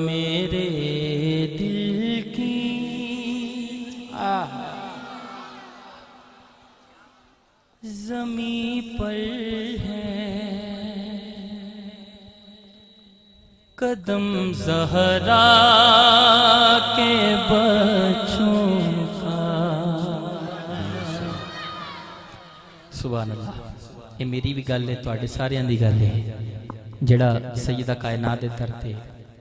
میرے دل کی زمین پر ہے قدم زہرا کے بچوں کا۔ سبحان اللہ۔ یہ میری بھی گل ہے، تواڈے ساریاں دی گل ہے۔ جڑا سیدہ کائنات دے در تے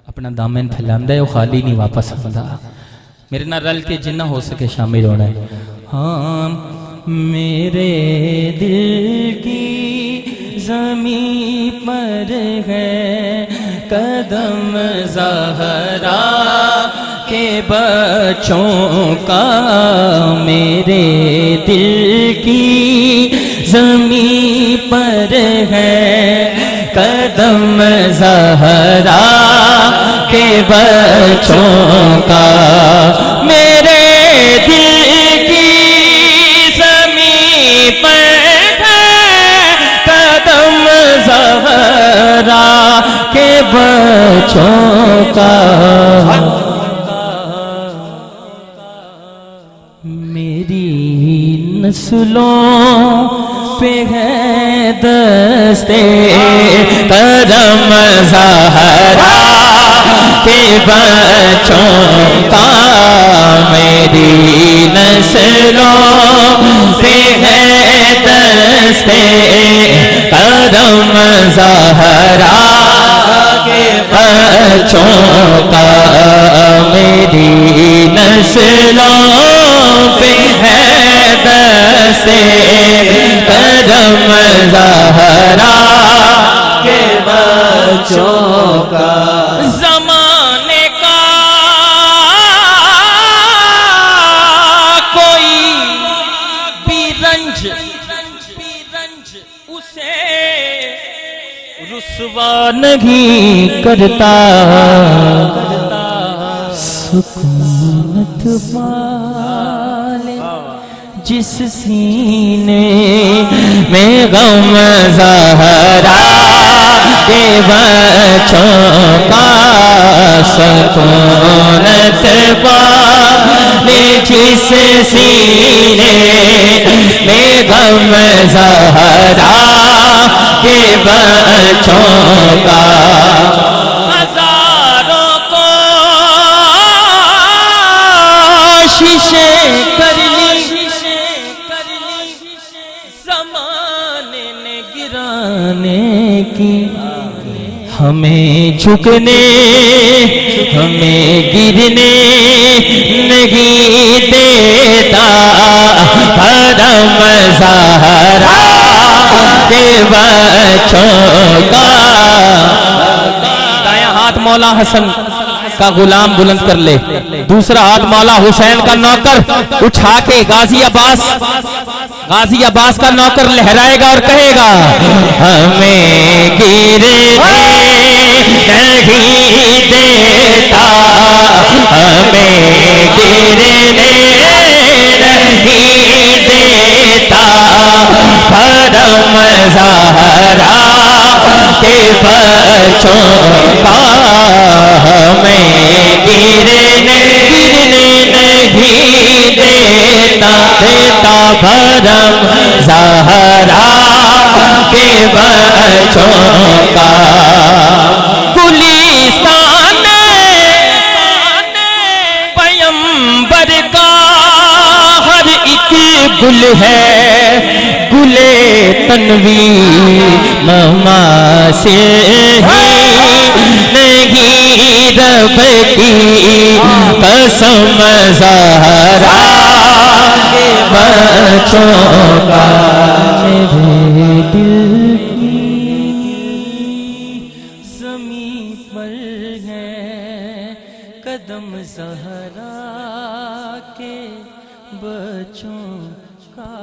اپنا دامن پھیلاندا ہے وہ خالی نہیں واپس آندا۔ میرے نال رل کے جنہ ہو سکے شامل ہونا ہے۔ ہاں میرے دل کی زمین پر ہے قدم زہرا کے بچوں کا۔ میرے دل کی زمین پر ہے قدم زہرا کے بچوں کا۔ میرے دل کی زمین پر ہے قدم زہرا کے بچوں کا۔ میری نسلوں پہ ہے دستے کرم زہرا کے بچوں کا۔ میری نسلوں پہ ہے دستے کرم زہرا کے بچوں کا۔ میری نسلوں پہ ہے دستے کرم زہرا کے بچوں کا۔ زمانے کا کوئی بھی رنج اسے رسوا نہیں کرتا۔ سکونت والے جس سینے میں غم زہرا کے بچوں کا۔ سکونت والے جس سینے میں غم زہرا کے بچوں کا۔ ہزاروں کوششیں کر لی زمانے نے گرانے کی، ہمیں جھکنے ہمیں گرنے نہیں دیتا۔ کرم زہرا کے بچوں کا۔ دایاں ہاتھ مولا حسن کا غلام بلند کر لے، دوسرا ہاتھ مولا حسین کا نوکر اٹھا کے غازی عباس کا نوکر لہرائے گا اور کہے گا ہمیں گرنے نہیں دیتا، ہمیں گرنے نہیں دیتا۔ کرم زہرا کے بچوں کا۔ ہمیں گرنے نہیں دیتا کرم زہرا کے بچوں کا۔ گلستان پیمبر کا ہر ایک گل ہے، گل تنویر مما سے نہیں رب کی قسم زہرا کے بچوں کا۔ میرے دل کی زمین پر ہے قدم زہرا کے بچوں کا۔